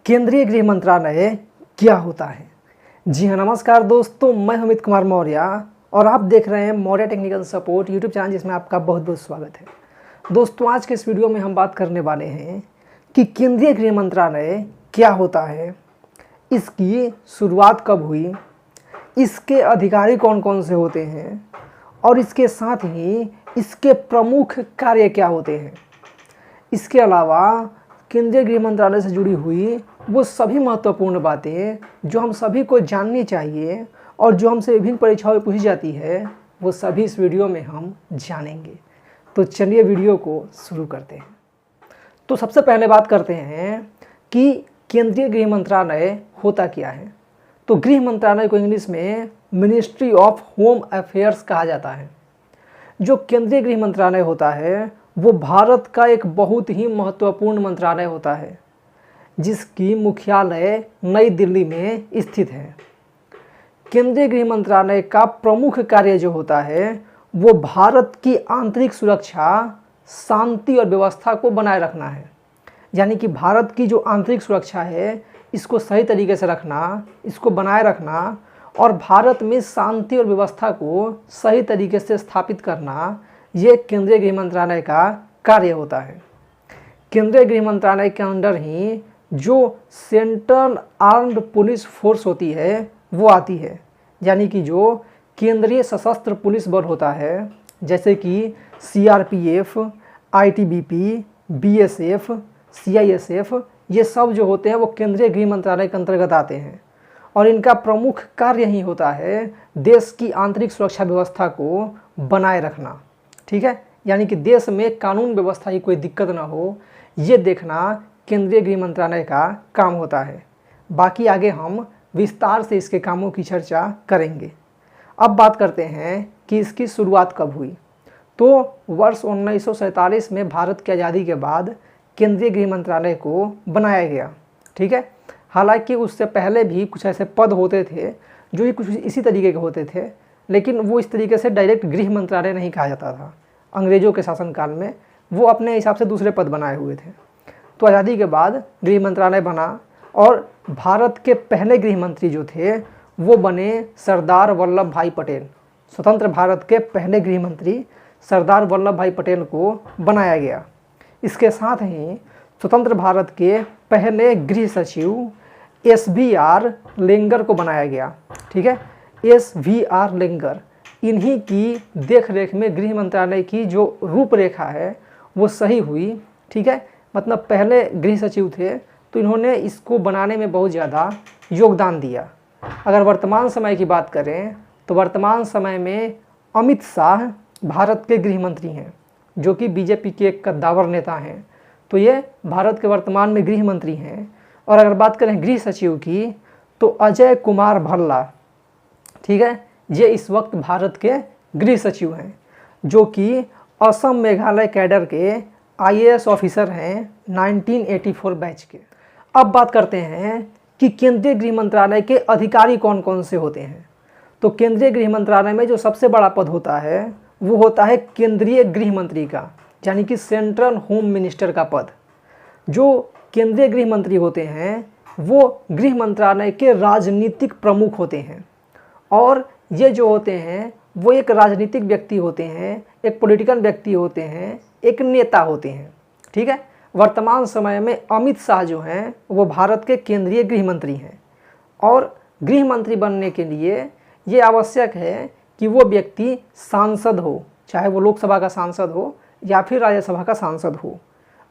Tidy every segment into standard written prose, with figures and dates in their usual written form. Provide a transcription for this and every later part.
केंद्रीय गृह मंत्रालय क्या होता है। जी हाँ, नमस्कार दोस्तों, मैं अमित कुमार मौर्य और आप देख रहे हैं Maurya technical support YouTube channel, जिसमें आपका बहुत बहुत स्वागत है। दोस्तों, आज के इस वीडियो में हम बात करने वाले हैं कि केंद्रीय गृह मंत्रालय क्या होता है, इसकी शुरुआत कब हुई, इसके अधिकारी कौन कौन से होते हैं और इसके साथ ही इसके प्रमुख कार्य क्या होते हैं। इसके अलावा केंद्रीय गृह मंत्रालय से जुड़ी हुई वो सभी महत्वपूर्ण बातें जो हम सभी को जाननी चाहिए और जो हमसे विभिन्न परीक्षाओं में पूछी जाती है, वो सभी इस वीडियो में हम जानेंगे। तो चलिए वीडियो को शुरू करते हैं। तो सबसे पहले बात करते हैं कि केंद्रीय गृह मंत्रालय होता क्या है। तो गृह मंत्रालय को इंग्लिश में मिनिस्ट्री ऑफ होम अफेयर्स कहा जाता है। जो केंद्रीय गृह मंत्रालय होता है वो भारत का एक बहुत ही महत्वपूर्ण मंत्रालय होता है, जिसकी मुख्यालय नई दिल्ली में स्थित है। केंद्रीय गृह मंत्रालय का प्रमुख कार्य जो होता है वो भारत की आंतरिक सुरक्षा, शांति और व्यवस्था को बनाए रखना है। यानी कि भारत की जो आंतरिक सुरक्षा है, इसको सही तरीके से रखना, इसको बनाए रखना और भारत में शांति और व्यवस्था को सही तरीके से स्थापित करना, ये केंद्रीय गृह मंत्रालय का कार्य होता है। केंद्रीय गृह मंत्रालय के अंडर ही जो सेंट्रल आर्म्ड पुलिस फोर्स होती है वो आती है। यानी कि जो केंद्रीय सशस्त्र पुलिस बल होता है, जैसे कि CRPF, ITBP, BSF, CISF, ये सब जो होते हैं वो केंद्रीय गृह मंत्रालय के अंतर्गत आते हैं और इनका प्रमुख कार्य ही होता है देश की आंतरिक सुरक्षा व्यवस्था को बनाए रखना। ठीक है, यानी कि देश में कानून व्यवस्था की कोई दिक्कत ना हो, ये देखना केंद्रीय गृह मंत्रालय का काम होता है। बाकी आगे हम विस्तार से इसके कामों की चर्चा करेंगे। अब बात करते हैं कि इसकी शुरुआत कब हुई। तो वर्ष 1947 में भारत की आज़ादी के बाद केंद्रीय गृह मंत्रालय को बनाया गया। ठीक है, हालांकि उससे पहले भी कुछ ऐसे पद होते थे जो कुछ इसी तरीके के होते थे, लेकिन वो इस तरीके से डायरेक्ट गृह मंत्रालय नहीं कहा जाता था। अंग्रेज़ों के शासनकाल में वो अपने हिसाब से दूसरे पद बनाए हुए थे। तो आज़ादी के बाद गृह मंत्रालय बना और भारत के पहले गृह मंत्री जो थे वो बने सरदार वल्लभ भाई पटेल। स्वतंत्र भारत के पहले गृह मंत्री सरदार वल्लभ भाई पटेल को बनाया गया। इसके साथ ही स्वतंत्र भारत के पहले गृह सचिव SVR लेंगर को बनाया गया। ठीक है, SVR लेंगर, इन्हीं की देखरेख में गृह मंत्रालय की जो रूपरेखा है वो सही हुई। ठीक है, मतलब पहले गृह सचिव थे तो इन्होंने इसको बनाने में बहुत ज़्यादा योगदान दिया। अगर वर्तमान समय की बात करें तो वर्तमान समय में अमित शाह भारत के गृह मंत्री हैं, जो कि BJP के एक कद्दावर नेता हैं। तो ये भारत के वर्तमान में गृह मंत्री हैं। और अगर बात करें गृह सचिव की तो अजय कुमार भल्ला, ठीक है, ये इस वक्त भारत के गृह सचिव हैं, जो कि असम मेघालय कैडर के IAS ऑफिसर हैं 1984 बैच के। अब बात करते हैं कि केंद्रीय गृह मंत्रालय के अधिकारी कौन कौन से होते हैं। तो केंद्रीय गृह मंत्रालय में जो सबसे बड़ा पद होता है वो होता है केंद्रीय गृह मंत्री का, यानी कि सेंट्रल होम मिनिस्टर का पद। जो केंद्रीय गृह मंत्री होते हैं वो गृह मंत्रालय के राजनीतिक प्रमुख होते हैं और ये जो होते हैं वो एक राजनीतिक व्यक्ति होते हैं, एक पॉलिटिकल व्यक्ति होते हैं, एक नेता होते हैं। ठीक है, वर्तमान समय में अमित शाह जो हैं वो भारत के केंद्रीय गृह मंत्री हैं और गृह मंत्री बनने के लिए ये आवश्यक है कि वो व्यक्ति सांसद हो, चाहे वो लोकसभा का सांसद हो या फिर राज्यसभा का सांसद हो।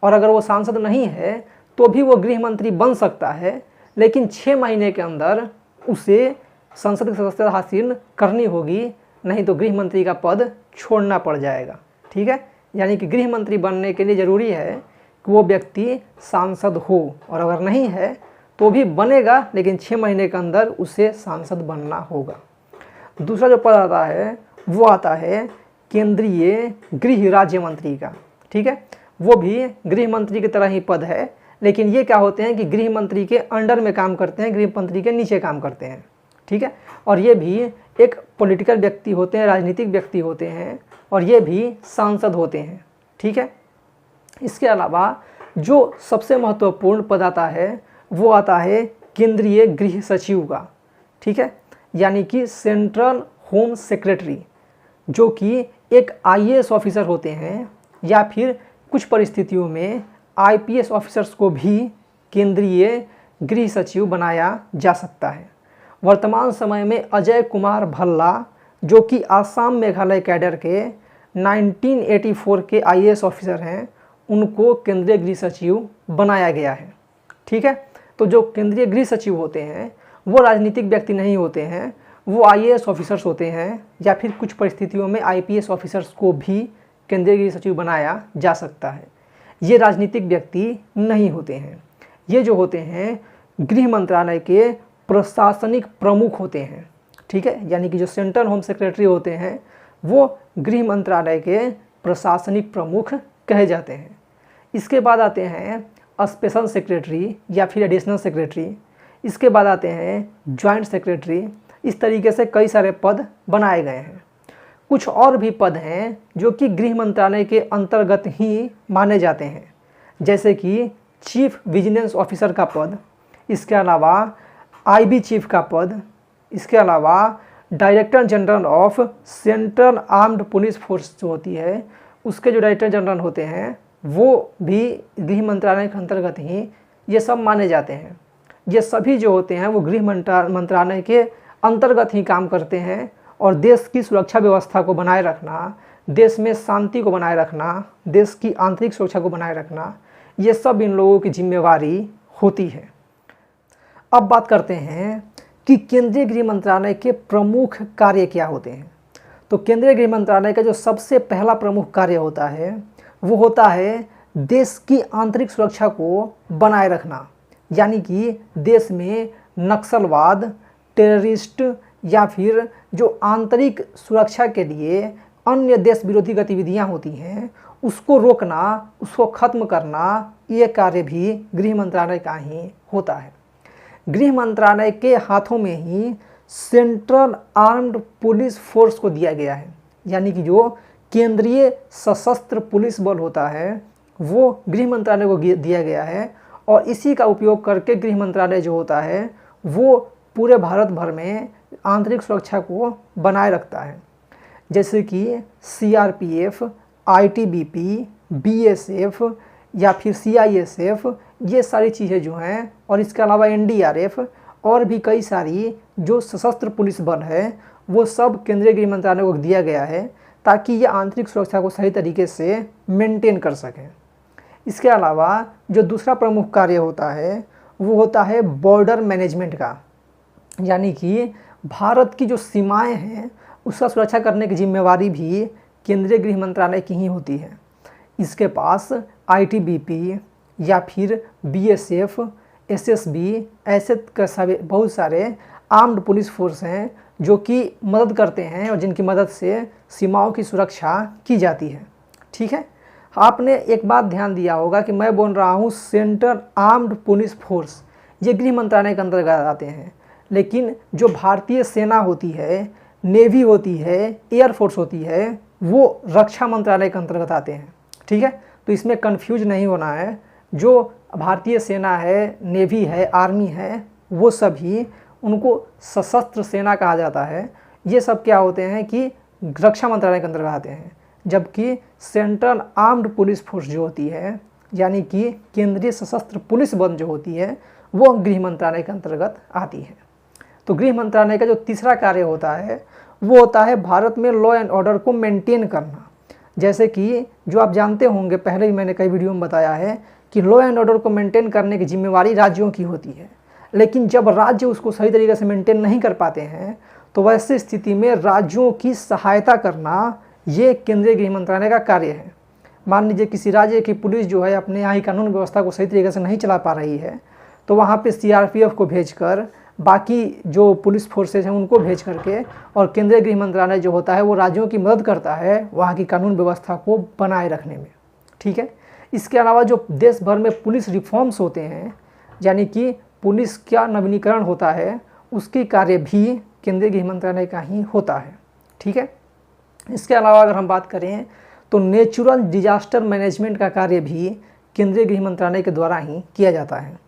और अगर वो सांसद नहीं है तो भी वो गृह मंत्री बन सकता है, लेकिन 6 महीने के अंदर उसे संसद की सदस्यता हासिल करनी होगी, नहीं तो गृह मंत्री का पद छोड़ना पड़ जाएगा। ठीक है, यानी कि गृह मंत्री बनने के लिए ज़रूरी है कि वो व्यक्ति सांसद हो, और अगर नहीं है तो भी बनेगा, लेकिन 6 महीने के अंदर उसे सांसद बनना होगा। दूसरा जो पद आता है वो आता है केंद्रीय गृह राज्य मंत्री का। ठीक है, वो भी गृह मंत्री की तरह ही पद है, लेकिन ये क्या होते हैं कि गृह मंत्री के अंडर में काम करते हैं, गृह मंत्री के नीचे काम करते हैं। ठीक है, और ये भी एक पॉलिटिकल व्यक्ति होते हैं, राजनीतिक व्यक्ति होते हैं और ये भी सांसद होते हैं। ठीक है, इसके अलावा जो सबसे महत्वपूर्ण पद आता है वो आता है केंद्रीय गृह सचिव का, ठीक है, यानी कि सेंट्रल होम सेक्रेटरी, जो कि एक आईएएस ऑफिसर होते हैं या फिर कुछ परिस्थितियों में आईपीएस ऑफिसर्स को भी केंद्रीय गृह सचिव बनाया जा सकता है। वर्तमान समय में अजय कुमार भल्ला, जो कि आसाम मेघालय कैडर के 1984 के आईएएस ऑफिसर हैं, उनको केंद्रीय गृह सचिव बनाया गया है, ठीक है। तो जो केंद्रीय गृह सचिव होते हैं वो राजनीतिक व्यक्ति नहीं होते हैं, वो आईएएस ऑफिसर्स होते हैं या फिर कुछ परिस्थितियों में आईपीएस ऑफिसर्स को भी केंद्रीय गृह सचिव बनाया जा सकता है। ये राजनीतिक व्यक्ति नहीं होते हैं, ये जो होते हैं गृह मंत्रालय के प्रशासनिक प्रमुख होते हैं, ठीक है, यानी कि जो सेंट्रल होम सेक्रेटरी होते हैं वो गृह मंत्रालय के प्रशासनिक प्रमुख कहे जाते हैं। इसके बाद आते हैं स्पेशल सेक्रेटरी या फिर एडिशनल सेक्रेटरी, इसके बाद आते हैं जॉइंट सेक्रेटरी। इस तरीके से कई सारे पद बनाए गए हैं। कुछ और भी पद हैं जो कि गृह मंत्रालय के अंतर्गत ही माने जाते हैं, जैसे कि चीफ विजिलेंस ऑफिसर का पद, इसके अलावा आईबी चीफ का पद, इसके अलावा director general of central armed police force जो होती है उसके जो डायरेक्टर जनरल होते हैं वो भी गृह मंत्रालय के अंतर्गत ही ये सब माने जाते हैं। ये सभी जो होते हैं वो गृह मंत्रालय के अंतर्गत ही काम करते हैं और देश की सुरक्षा व्यवस्था को बनाए रखना, देश में शांति को बनाए रखना, देश की आंतरिक सुरक्षा को बनाए रखना, ये सब इन लोगों की जिम्मेवारी होती है। अब बात करते हैं कि केंद्रीय गृह मंत्रालय के प्रमुख कार्य क्या होते हैं। तो केंद्रीय गृह मंत्रालय का जो सबसे पहला प्रमुख कार्य होता है वो होता है देश की आंतरिक सुरक्षा को बनाए रखना, यानी कि देश में नक्सलवाद, टेररिस्ट या फिर जो आंतरिक सुरक्षा के लिए अन्य देश विरोधी गतिविधियां होती हैं उसको रोकना, उसको ख़त्म करना, ये कार्य भी गृह मंत्रालय का ही होता है। गृह मंत्रालय के हाथों में ही सेंट्रल आर्म्ड पुलिस फोर्स को दिया गया है, यानी कि जो केंद्रीय सशस्त्र पुलिस बल होता है वो गृह मंत्रालय को दिया गया है और इसी का उपयोग करके गृह मंत्रालय जो होता है वो पूरे भारत भर में आंतरिक सुरक्षा को बनाए रखता है। जैसे कि सीआरपीएफ, आईटीबीपी, बीएसएफ या फिर सीआईएसएफ, ये सारी चीज़ें जो हैं, और इसके अलावा एनडीआरएफ और भी कई सारी जो सशस्त्र पुलिस बल है वो सब केंद्रीय गृह मंत्रालय को दिया गया है ताकि ये आंतरिक सुरक्षा को सही तरीके से मेंटेन कर सकें। इसके अलावा जो दूसरा प्रमुख कार्य होता है वो होता है बॉर्डर मैनेजमेंट का, यानी कि भारत की जो सीमाएं हैं उसका सुरक्षा करने की जिम्मेवारी भी केंद्रीय गृह मंत्रालय की ही होती है। इसके पास आईटीबीपी या फिर बीएसएफ, एसएसबी, ऐसे बहुत सारे आर्म्ड पुलिस फोर्स हैं जो कि मदद करते हैं और जिनकी मदद से सीमाओं की सुरक्षा की जाती है, ठीक है। आपने एक बात ध्यान दिया होगा कि मैं बोल रहा हूँ सेंट्रल आर्म्ड पुलिस फोर्स, ये गृह मंत्रालय के अंतर्गत आते हैं, लेकिन जो भारतीय सेना होती है, नेवी होती है, एयरफोर्स होती है, वो रक्षा मंत्रालय के अंतर्गत आते हैं, ठीक है। तो इसमें कंफ्यूज नहीं होना है। जो भारतीय सेना है, नेवी है, आर्मी है, वो सभी उनको सशस्त्र सेना कहा जाता है। ये सब क्या होते हैं कि रक्षा मंत्रालय के अंतर्गत आते हैं, जबकि सेंट्रल आर्म्ड पुलिस फोर्स जो होती है, यानी कि केंद्रीय सशस्त्र पुलिस बल जो होती है, वो गृह मंत्रालय के अंतर्गत आती है। तो गृह मंत्रालय का जो तीसरा कार्य होता है वो होता है भारत में लॉ एंड ऑर्डर को मेंटेन करना। जैसे कि जो आप जानते होंगे, पहले ही मैंने कई वीडियो में बताया है कि लॉ एंड ऑर्डर को मेंटेन करने की जिम्मेवारी राज्यों की होती है, लेकिन जब राज्य उसको सही तरीके से मेंटेन नहीं कर पाते हैं तो वैसे स्थिति में राज्यों की सहायता करना ये केंद्रीय गृह मंत्रालय का कार्य है। मान लीजिए किसी राज्य की पुलिस जो है अपने यहाँ की कानून व्यवस्था को सही तरीके से नहीं चला पा रही है, तो वहाँ पे सीआरपीएफ को भेजकर, बाकी जो पुलिस फोर्सेज हैं उनको भेज करके, और केंद्रीय गृह मंत्रालय जो होता है वो राज्यों की मदद करता है वहाँ की कानून व्यवस्था को बनाए रखने में, ठीक है। इसके अलावा जो देश भर में पुलिस रिफॉर्म्स होते हैं, यानी कि पुलिस का नवीनीकरण होता है, उसकी कार्य भी केंद्रीय गृह मंत्रालय का ही होता है, ठीक है। इसके अलावा अगर हम बात करें तो नेचुरल डिजास्टर मैनेजमेंट का कार्य भी केंद्रीय गृह मंत्रालय के द्वारा ही किया जाता है।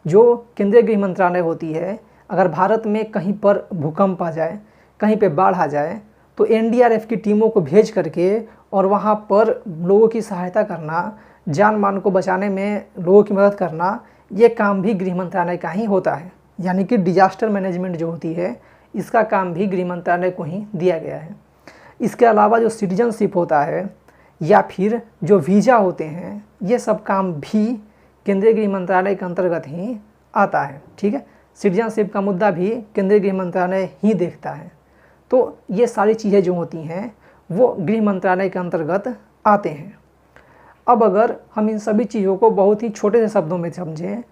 जो केंद्रीय गृह मंत्रालय होती है, अगर भारत में कहीं पर भूकंप आ जाए, कहीं पे बाढ़ आ जाए, तो एनडीआरएफ की टीमों को भेज करके और वहाँ पर लोगों की सहायता करना, जान मान को बचाने में लोगों की मदद करना, ये काम भी गृह मंत्रालय का ही होता है। यानी कि डिजास्टर मैनेजमेंट जो होती है, इसका काम भी गृह मंत्रालय को ही दिया गया है। इसके अलावा जो सिटीजनशिप होता है या फिर जो वीज़ा होते हैं, ये सब काम भी केंद्रीय गृह मंत्रालय के अंतर्गत ही आता है। ठीक है, सिटीजनशिप का मुद्दा भी केंद्रीय गृह मंत्रालय ही देखता है। तो ये सारी चीज़ें जो होती हैं वो गृह मंत्रालय के अंतर्गत आते हैं। अब अगर हम इन सभी चीज़ों को बहुत ही छोटे से शब्दों में समझें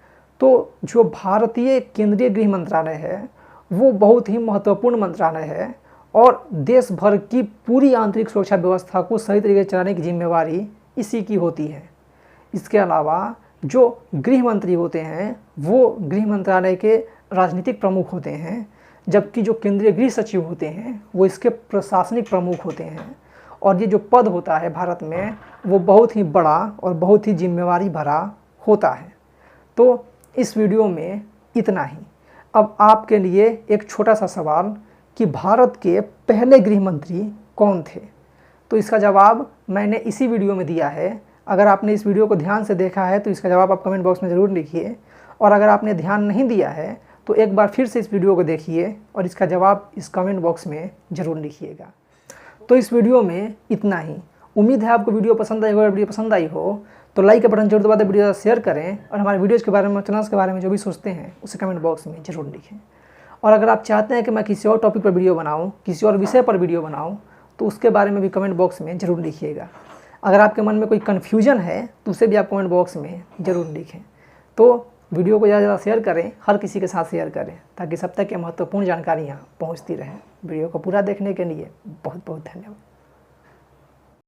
तो जो भारतीय केंद्रीय गृह मंत्रालय है वो बहुत ही महत्वपूर्ण मंत्रालय है और देश भर की पूरी आंतरिक सुरक्षा व्यवस्था को सही तरीके से चलाने की जिम्मेवारी इसी की होती है। इसके अलावा जो गृह मंत्री होते हैं वो गृह मंत्रालय के राजनीतिक प्रमुख होते हैं, जबकि जो केंद्रीय गृह सचिव होते हैं वो इसके प्रशासनिक प्रमुख होते हैं। और ये जो पद होता है भारत में वो बहुत ही बड़ा और बहुत ही जिम्मेवारी भरा होता है। तो इस वीडियो में इतना ही। अब आपके लिए एक छोटा सा सवाल कि भारत के पहले गृह मंत्री कौन थे, तो इसका जवाब मैंने इसी वीडियो में दिया है। अगर आपने इस वीडियो को ध्यान से देखा है तो इसका जवाब आप कमेंट बॉक्स में ज़रूर लिखिए, और अगर आपने ध्यान नहीं दिया है तो एक बार फिर से इस वीडियो को देखिए और इसका जवाब इस कमेंट बॉक्स में ज़रूर लिखिएगा। तो इस वीडियो में इतना ही। उम्मीद है आपको वीडियो पसंद आई हो। अगर वीडियो पसंद आई हो तो लाइक का बटन जरूर दबा दें, वीडियो शेयर करें और हमारे वीडियोज़ के बारे में, चैनल्स के बारे में जो भी सोचते हैं उसे कमेंट बॉक्स में ज़रूर लिखें। और अगर आप चाहते हैं कि मैं किसी और टॉपिक पर वीडियो बनाऊँ, किसी और विषय पर वीडियो बनाऊँ, तो उसके बारे में भी कमेंट बॉक्स में ज़रूर लिखिएगा। अगर आपके मन में कोई कन्फ्यूजन है तो उसे भी आप कमेंट बॉक्स में ज़रूर लिखें। तो वीडियो को ज़्यादा से ज़्यादा शेयर करें, हर किसी के साथ शेयर करें, ताकि सब तक ये महत्वपूर्ण जानकारियाँ पहुँचती रहें। वीडियो को पूरा देखने के लिए बहुत बहुत धन्यवाद।